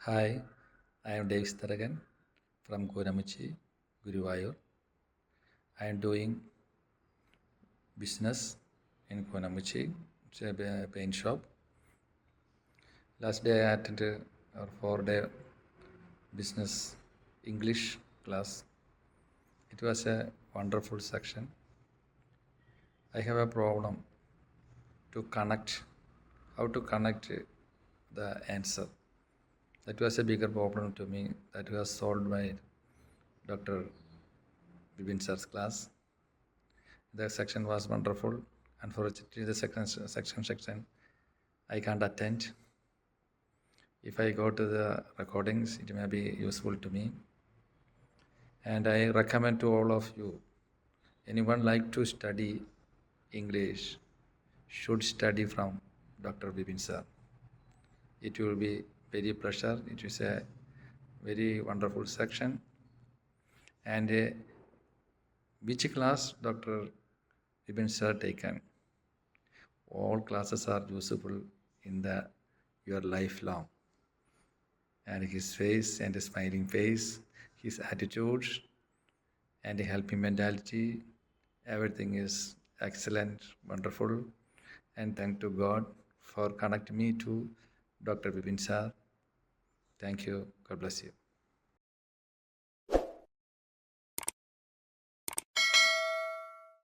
Hi, I am Davis Taragan from Koramuchi, Guruvayur. I am doing business in Konamuchi. It's a paint shop. Last day I attended our 4-day business English class. It was a wonderful section. I have a problem to connect, how to connect the answer. That was a bigger problem to me. That was solved by Dr. Bibin sir's class. The section was wonderful. Unfortunately, the second section I can't attend. If I go to the recordings, it may be useful to me. And I recommend to all of you, anyone like to study English should study from Dr. Bibin sir. It will be very pleasure. It is a very wonderful section. And which class Dr. Bibin sir taken? All classes are useful in your lifelong. And his face and his smiling face, his attitude and helping mentality, everything is excellent, wonderful. And thank to God for connecting me to Dr. Bibin sir. Thank you. God bless you.